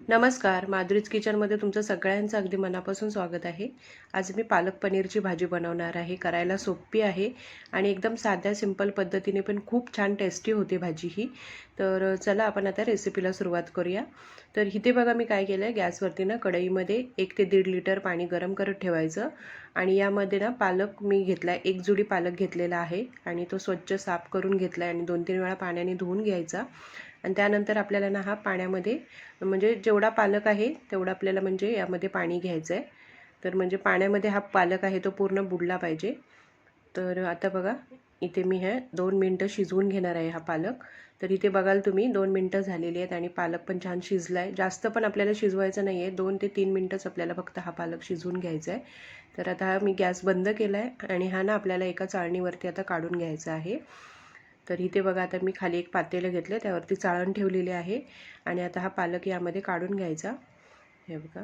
नमस्कार, माधुरीज किचनमध्ये तुमचं सगळ्यांचं अगदी मनापासून स्वागत आहे. आज मी पालक पनीरची भाजी बनवणार आहे. करायला सोपी आहे आणि एकदम साध्या सिंपल पद्धतीने पण खूप छान टेस्टी होते भाजी ही. तर चला आपण आता रेसिपीला सुरुवात करूया. तर इथे बघा मी काय केलं आहे, गॅसवरती ना कढईमध्ये 1 ते 1.5 लिटर पाणी गरम करत ठेवायचं आणि यामध्ये ना पालक मी घेतला आहे, 1 जुडी पालक घेतलेला आहे आणि तो स्वच्छ साफ करून घेतला आहे आणि 2-3 वेळा पाण्याने धुवून घ्यायचा. आणि त्यानंतर आपल्याला ना हा पाण्यामध्ये म्हणजे जेवढा पालक आहे तेवढा आपल्याला म्हणजे यामध्ये पाणी घ्यायचं आहे. तर म्हणजे पाण्यामध्ये हा पालक आहे तो पूर्ण बुडला पाहिजे. तर आता बघा इथे मी हे 2 मिनटं शिजवून घेणार आहे हा पालक. तर इथे बघाल तुम्ही 2 मिनटं झालेली आहेत आणि पालक पण छान शिजला आहे. जास्त पण आपल्याला शिजवायचं नाही आहे, 2 ते 3 मिनटंच आपल्याला फक्त हा पालक शिजवून घ्यायचा आहे. तर आता हा मी गॅस बंद केला आहे आणि हा ना आपल्याला एका चाळणीवरती आता काढून घ्यायचा आहे. तर इथे बघा आता मी खाली एक पातेलं घेतलं, त्यावरती चाळण ठेवलेली आहे आणि आता हा पालक यामध्ये काढून घ्यायचा. हे बघा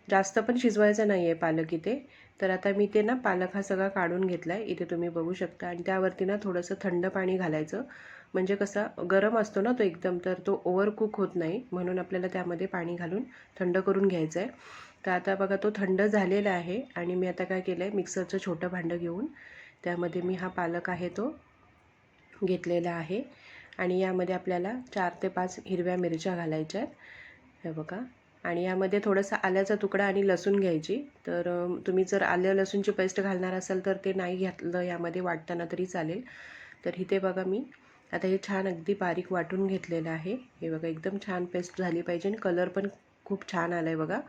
जास्त पण शिजवायचा नाही आहे पालक इथे. तर आता मी ते ना पालक हा सगळा काढून घेतला आहे, इथे तुम्ही बघू शकता. आणि त्यावरती ना थोडंसं थंड पाणी घालायचं, म्हणजे कसा गरम असतो ना तो एकदम, तर तो ओव्हर कुक होत नाही, म्हणून आपल्याला त्यामध्ये पाणी घालून थंड करून घ्यायचं आहे. तर आता बघा तो थंड झालेला आहे आणि मी आता काय केलं आहे, मिक्सरचं छोटं भांडं घेऊन त्यामध्ये मी हा पालक आहे तो घेतलेला आहे आणि यामध्ये आपल्याला 4 ते 5 हिरव्या मिरच्या घालायच्या आहेत. हे बघा. आणि यामध्ये थोडंसं आल्याचा तुकडा आणि लसूण घ्यायची. तर तुम्ही जर आलं लसूणची पेस्ट घालणार असाल तर ते नाही घातलं यामध्ये वाटताना तरी चालेल. तर इथे बघा मी आता हे छान अगदी बारीक वाटून घेतलेलं आहे. हे बघा एकदम छान पेस्ट झाली पाहिजे आणि कलर पण खूप छान आला आहे बघा.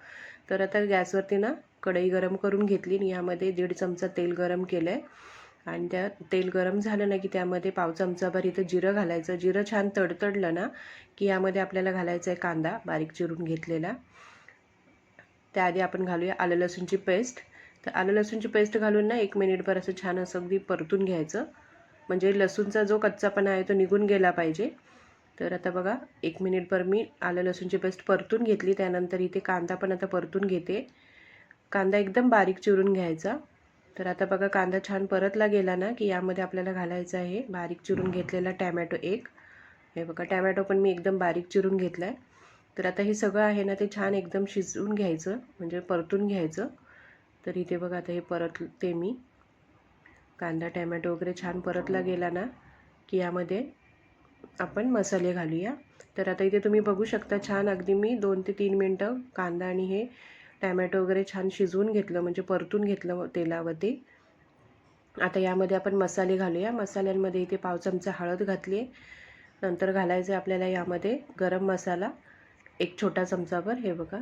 तर आता गॅसवरती ना कढई गरम करून घेतली आणि यामध्ये 1.5 चमचा तेल गरम केलं आहे आणि त्या तेल गरम झालं ना की त्यामध्ये पाव चमचाभर इथं जिरं घालायचं. जिरं छान तडतडलं ना की यामध्ये आपल्याला घालायचा आहे कांदा बारीक चिरून घेतलेला. त्याआधी आपण घालूया आलं लसूणची पेस्ट. तर आलं लसूणची पेस्ट घालून ना 1 मिनिटभर असं छान असं अगदी परतून घ्यायचं, म्हणजे लसूणचा जो कच्चापणा आहे तो निघून गेला पाहिजे. तर आता बघा 1 मिनिटभर मी आलं लसूणची पेस्ट परतून घेतली. त्यानंतर इथे कांदा पण आता परतून घेते. कांदा एकदम बारीक चिरून घ्यायचा. तर आता बघा कांदा छान परतला गेला ना की यामध्ये आपल्याला घालायचं आहे बारीक चिरून घेतलेला टॅमॅटो 1. हे बघा टॅमॅटो पण मी एकदम बारीक चिरून घेतला आहे. तर आता हे सगळं आहे ना ते छान एकदम शिजवून घ्यायचं, म्हणजे परतून घ्यायचं. तर इथे बघा आता हे परतते मी. कांदा टॅमॅटो वगैरे छान परतला गेला ना की यामध्ये आपण मसाले घालूया. तर आता इथे तुम्ही बघू शकता छान अगदी मी 2 ते 3 मिनटं कांदा आणि हे टॅमॅटो वगैरे छान शिजवून घेतलं, म्हणजे परतून घेतलं तेलावरती. आता यामध्ये आपण मसाले घालूया. मसाल्यांमध्ये इथे पाव चमचा हळद घातली आहे. नंतर घालायचं आहे आपल्याला यामध्ये गरम मसाला 1 छोटा चमचाभर. हे बघा.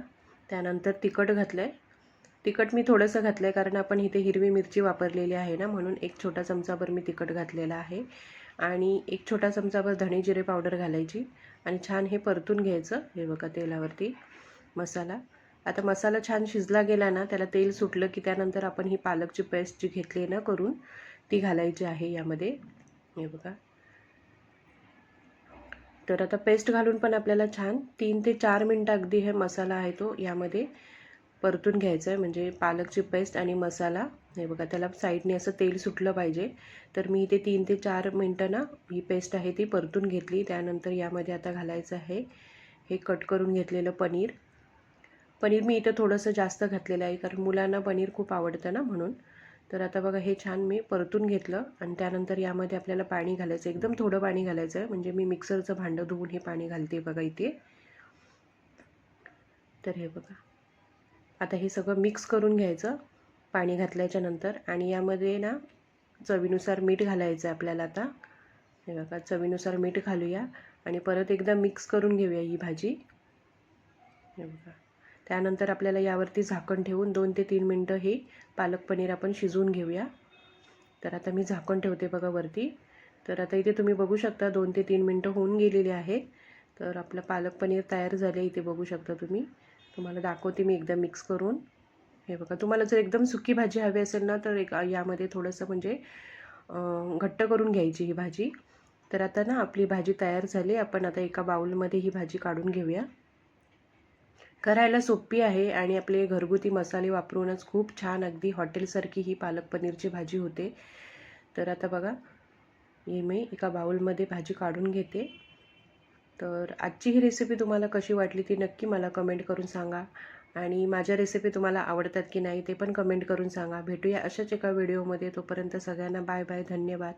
त्यानंतर तिखट घातलं आहे. तिखट मी थोडंसं घातलं आहे कारण आपण इथे हिरवी मिरची वापरलेली आहे ना, म्हणून 1 छोटा चमचाभर मी तिखट घातलेला आहे. आणि 1 छोटा चमचाभर धणे जिरे पावडर घालायची आणि छान हे परतून घ्यायचं. हे बघा तेलावरती मसाला. आता मसाला छान शिजला गेला ना, त्याला तेल सुटलं की त्यानंतर आपण ही पालकची पेस्ट जी घेतली आहे ना करून, ती घालायची आहे यामध्ये. हे बघा. तर आता पेस्ट घालून पण आपल्याला छान 3 ते 4 मिनटं अगदी हे मसाला आहे तो यामध्ये परतून घ्यायचं आहे, म्हणजे पालकची पेस्ट आणि मसाला. हे बघा त्याला साईडने असं तेल सुटलं पाहिजे. तर मी इथे 3 ते 4 मिनटं ना ही पेस्ट आहे ती परतून घेतली. त्यानंतर यामध्ये आता घालायचं आहे हे कट करून घेतलेलं पनीर. पनीर मी इथं थोडंसं जास्त घातलेलं आहे कारण मुलांना पनीर खूप आवडतं ना, म्हणून. तर आता बघा हे छान मी परतून घेतलं आणि त्यानंतर यामध्ये आपल्याला पाणी घालायचं, एकदम थोडं पाणी घालायचं आहे, म्हणजे मी मिक्सरचं भांडं धुवून हे पाणी घालते बघा इथे. तर हे बघा आता हे सगळं मिक्स करून घ्यायचं पाणी घातल्याच्या नंतर. आणि यामध्ये ना चवीनुसार मीठ घालायचं आहे आपल्याला आता. हे बघा चवीनुसार मीठ घालूया आणि परत एकदा मिक्स करून घेऊया ही भाजी. हे बघा. त्यानंतर आपल्याला यावरती झाकण ठेवून 2 ते 3 मिनटं हे पालक पनीर आपण शिजवून घेऊया. तर आता मी झाकण ठेवते बघा वरती. तर आता इथे तुम्ही बघू शकता 2 ते 3 मिनटं होऊन गेलेली आहे. तर आपलं पालक पनीर तयार झाले, इथे बघू शकता तुम्ही. तुम्हाला दाखवते मी एकदा मिक्स करून. हे बघा तुम्हाला जर एकदम सुकी भाजी हवी असेल ना तर यामध्ये थोडंसं म्हणजे घट्ट करून घ्यायची ही भाजी. तर आता ना आपली भाजी तयार झाली. आपण आता एका बाउलमध्ये ही भाजी काढून घेऊया. करायला सोपी आहे आणि आपले घरगुती मसाले वापरूनच खूप छान अगदी हॉटेलसारखी ही पालक पनीरची भाजी होते. तर आता बघा हे मी एका बाउलमध्ये भाजी काढून घेते. तर आजची ही रेसिपी तुम्हाला कशी वाटली ती नक्की मला कमेंट करून सांगा. आणि माझ्या रेसिपी तुम्हाला आवडतात की नाही ते पण कमेंट करून सांगा. भेटूया अशाच एका व्हिडिओमध्ये. तोपर्यंत सगळ्यांना बाय बाय. धन्यवाद.